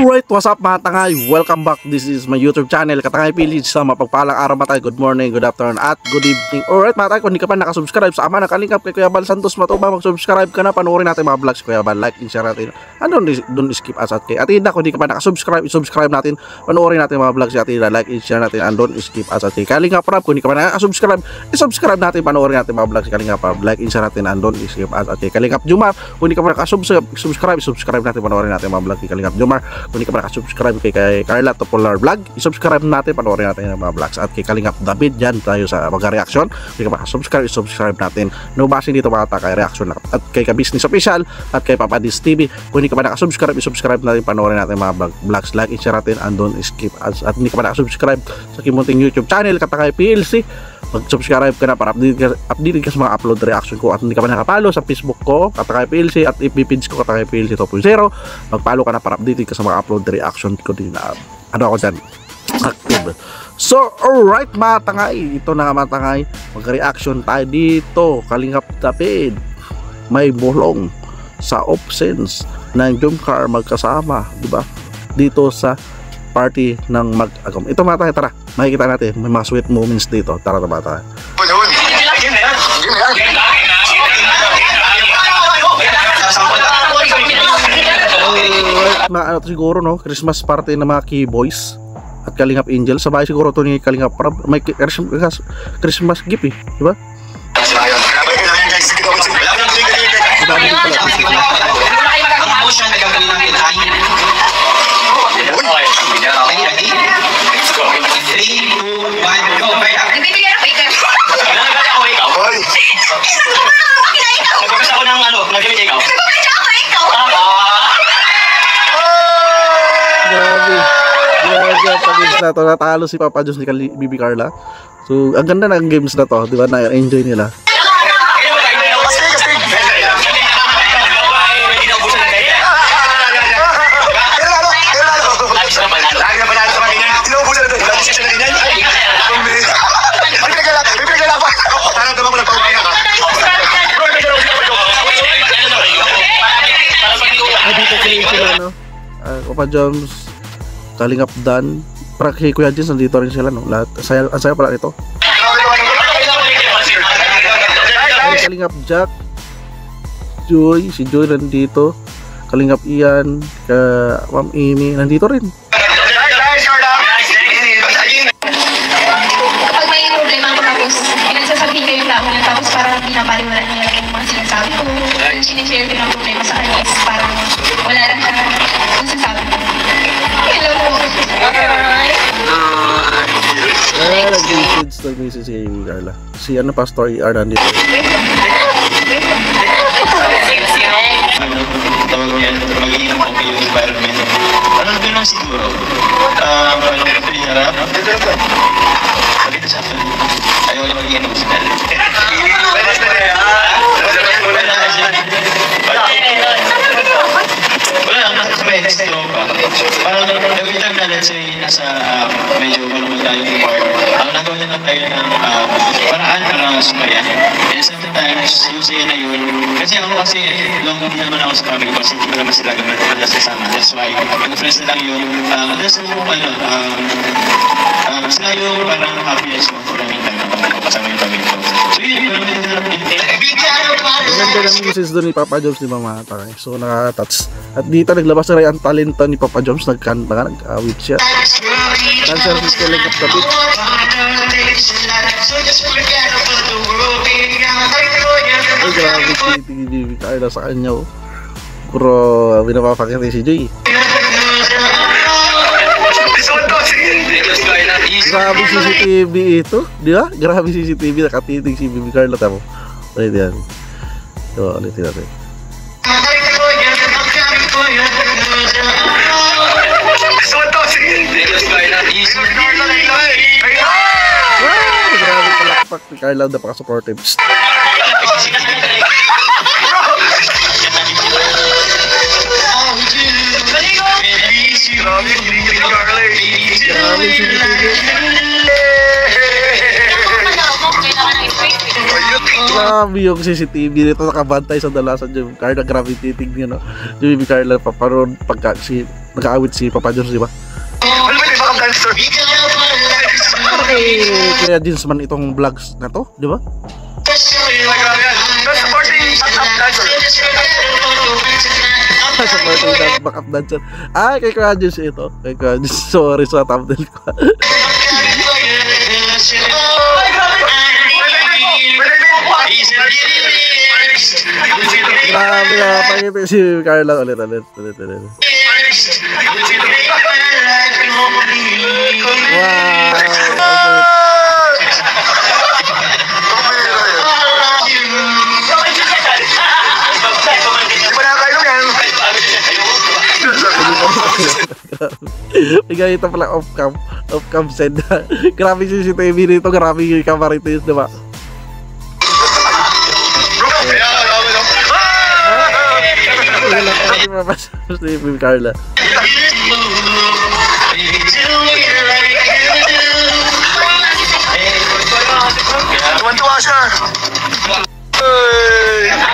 Alright, what's up mga tangay? Welcome back. This is my YouTube channel, Katangay Village. Sa mapagpalang araw mga tayo. Good morning, good afternoon, at good evening. Alright mga tayo, kung hindi ka pa nakasubscribe sa ama, nakalingap kay Kuya Bal Santos Matubang, mag-subscribe ka na, panoorin natin mga vlogs Kuya Bal, like and share natin. Don't skip us at kay Atida. Kung hindi ka pa nakasubscribe, subscribe natin, panoorin natin mga vlogs si Atida, like and share natin, and don't skip us at kay Kalingap Rap. Kung hindi ka pa nakasubscribe, subscribe natin, panoorin natin mga vlogs si Kalingap Rap, like and share natin, and don't skip us at kay Kalingap Jumar. Kung hindi ka pa nakasubscribe, subscribe natin, panoorin natin mga vlogs si Kalingap Jumar. Kung hindi ka pa nakasubscribe kay Carla Topolar Vlog, i-subscribe natin, panoorin natin ang mga vlogs. At kay Kalingap David, dyan tayo sa mag-reaction. Kung hindi ka pa subscribe natin, no basing dito mga takay reaction. At kay Ka-Business Official, at kay Papa Dis TV. Kung hindi ka pa nakasubscribe, i-subscribe natin, panoorin natin mga vlogs, like, i-share natin, and don't skip ads. At hindi ka pa nakasubscribe sa kimunting YouTube channel, Katangay PLC, mag-subscribe ka na para update ka sa mga upload reaction ko. At hindi ka pa nakapalo sa Facebook ko, Katangay PLC, at FB page ko, Katangay PLC 2.0, mag-follow ka na para update ka sa mga upload reaction ko din. Ano ako dyan? Active. So, alright mga tangay, ito na mga tangay, mag-reaction tayo dito. Kalingap David, may bulong sa options ng Jomcar magkasama, diba? Dito sa party ng mag-agom. Ito mga tangay, tara, makikita natin, may mga sweet moments dito. Tara na mga tangay. Ano to siguro, no? Christmas party ng mga Keyboys at Kalingap Angel. Sabay siguro to ni Kalingap Rap. May Christmas gift eh, di ba? Na to, natalo si Papa Jones ni Bibi Carla. So ang ganda ng games na to, di ba? Na-enjoy nila. Papa Jones, Kalingap Dan, para kay Kuya Jens, nandito rin sila, no? Lahat, ang saya pala ito. Kalingap Jack, Joy, si Joy nandito, Kalingap Ian, Ma'am Amy, nandito rin. Kapag may problema ako tapos, pinagsasabihin ko yung tao na tapos parang pinapaliwala niya yung mga sinasabi ko, sinishare ko ng problema sa kanya, parang wala lang siya nasasabi ko. Hello po. Nag-message si Carla. Si ano, Pastor ER nandito. Magiging okay yung environment. Ano doon lang siguro? Pagkita sa akin, ayaw yung magiging emotional. Wala lang, nasa may next to parang every time na let's say nasa medyo malumag tayo yung part, ang nagawa na tayo ng paraan para sumayan. And sometimes yung saya na yun, kasi ako kasi long hindi naman ako sa family kasi hindi ko naman sila gamit madalas kasama. That's why mag-friends na lang yun. That's yung sila yung parang happiness ko for a meantime na kasama yung family ko. So yun, ang ganda ng message doon ni Papa Jones, di ba mga takay? So nakaka-touch. At dito naglabas na rin ang talento ni Papa Jones, nag-kanta, nag-awit siya. Dancer si Kalingap David. Grabe cheating ni Baby Carla sa kanya. Oh. Puro binapapakita si Jay. Grabe CCTV ito, di ba? Grabe CCTV, nakatitig si Baby Carla. Tamo. Ulit yan. So, ulitin natin. Grabe palakpak ni Carla, napaka-supportive. Grabe yung CCTV nito, nakabantay sa dalasan yung Carla. Grabe titig niya, no? Yung Baby Carla paparoon pagka nag-aawit si Papa Jones, di ba? Kaya Jinsman itong vlogs na to, di ba? Supporting dance, backup dancer. Ay, kay Kuya Jins ito. Kay Kuya Jins, sorry sa thumbnail ko. Grabe na, pangiti si Carla ulit. Wow. Bigay ito pala off-cam send. Grabe CCTV nito, grabe yung camera-itis, diba? Si Baby Carla. Tuwan-tuwa siya.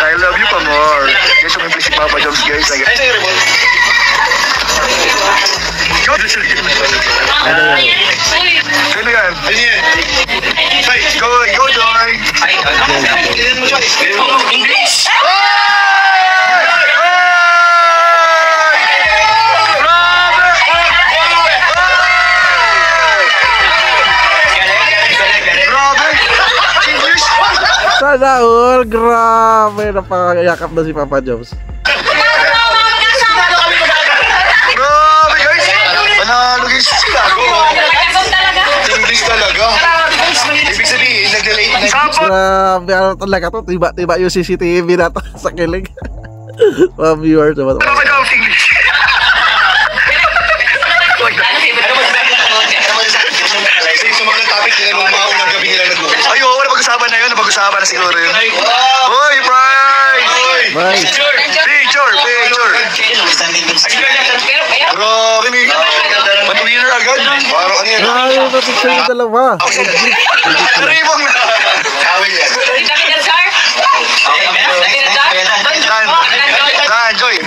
I love you pa more. Guys, umibli si Papa Jones, guys. Ano yan? Go, Joy! English! Sana all, grabe, napakayakap na si Papa Jones. Grabe guys! Panalo guys! English talaga! Ibig sabihin, nag-delete na. Grabe, ano talaga to? Tiba yung CCTV na to sa kilig. Mga viewers naman. English! Sa mga topic nila nung maunang gabi nila nag-uwi. Ay, oo, napag-usapan na yun. Napag-usapan na siguro yun. Hoy, Bryce! Picture! Grabe, may winner agad. Parang ano yan? Grabe, napicture yung dalawa. Naribong na! Dan, Joy!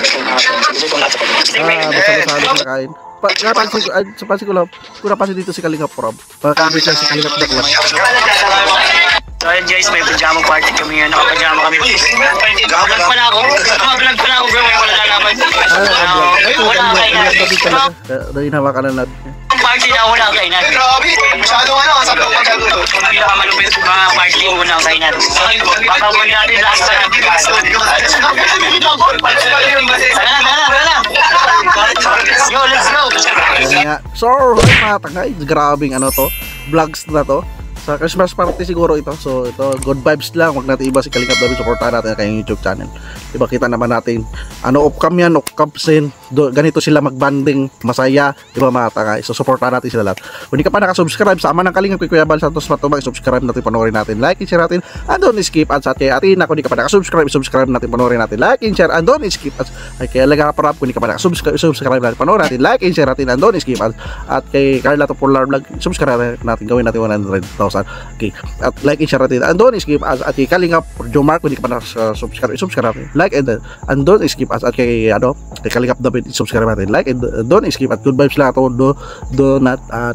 Masama-sama sa kain. Napansin ko lang, kung napansin dito si Kalingap Rob, pagkabit lang si Kalingap Daklas. So ayun guys, may pajama party kami ngayon. Nakapajama kami. Vlog pala ako. Vlog pala ako bro. Wala lalaman. Wala kainan. Dahil hawakan na natin. Ang party na wala kainan. Grabe! Masyadong ano, kasama ko masyado to. Ang pinakamalupit mga party unang kainan. Papagod natin last time. Tara. Yo, let's go. So, mga tangay, grabing ano to, vlogs na to. Sa Christmas party siguro ito. So ito, good vibes lang. Huwag natin iba si Kalingap David. Supportahan natin ang kanyang YouTube channel. Diba, kita naman natin ano, off-cam yan, off-cam sin. Ganito sila mag-banding, masaya. Diba mga tangay? So supportahan natin sila lahat. Kung hindi ka pa nakasubscribe sa Ama ng Kalingap kay Kuya Bal Santos Matubang, subscribe natin, panoorin natin, like and share natin, and don't skip ads. At kay Atina, kung hindi ka pa nakasubscribe, subscribe natin, panoorin natin, like and share, and don't skip ads. Ay kay Alaga Parap, kung hindi ka pa nakasubscribe, subscribe natin, panoorin natin, like and share natin, and don't skip ads. At kay Carla Popular Vlog, subscribe natin, gawin natin 100,000. Okay. At like and share natin, and don't skip ads. At kay Kalingap Jomar, kung hindi ka pa nakasubscribe, subscribe natin, like and don't skip ads. At kay Kalingap David, comment, subscribe natin, like, and don't skip at good vibes lang ito.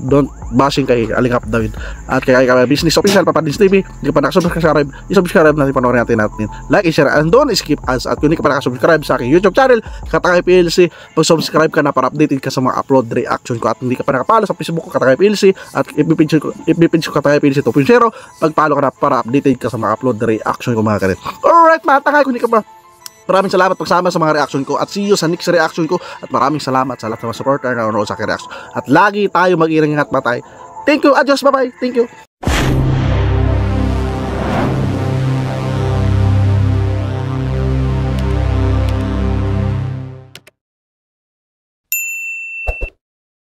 Don't bashing kay Alingap David at kay Business Official Papadins TV. Hindi ka pa nakasubscribe, isubscribe natin, panoorin natin, like, share, and don't skip ads. At kung hindi ka pa nakasubscribe sa aking YouTube channel, Katangay PLC, mag-subscribe ka na para updated ka sa mga upload reaction ko. At hindi ka pa nakapalo sa Facebook ko, Katangay PLC, at FB page ko, Katangay PLC 2.0, pagpalo ka na para updated ka sa mga upload reaction ko, mga kalit. Alright mga tangay, kung hindi ka pa, maraming salamat pagsama sa mga reaction ko at see you sa next reaction ko at maraming salamat sa lahat ng mga supporter na nanonood sa aking reaction. At lagi tayo mag-iingat matay. Thank you, adios, bye-bye, thank you.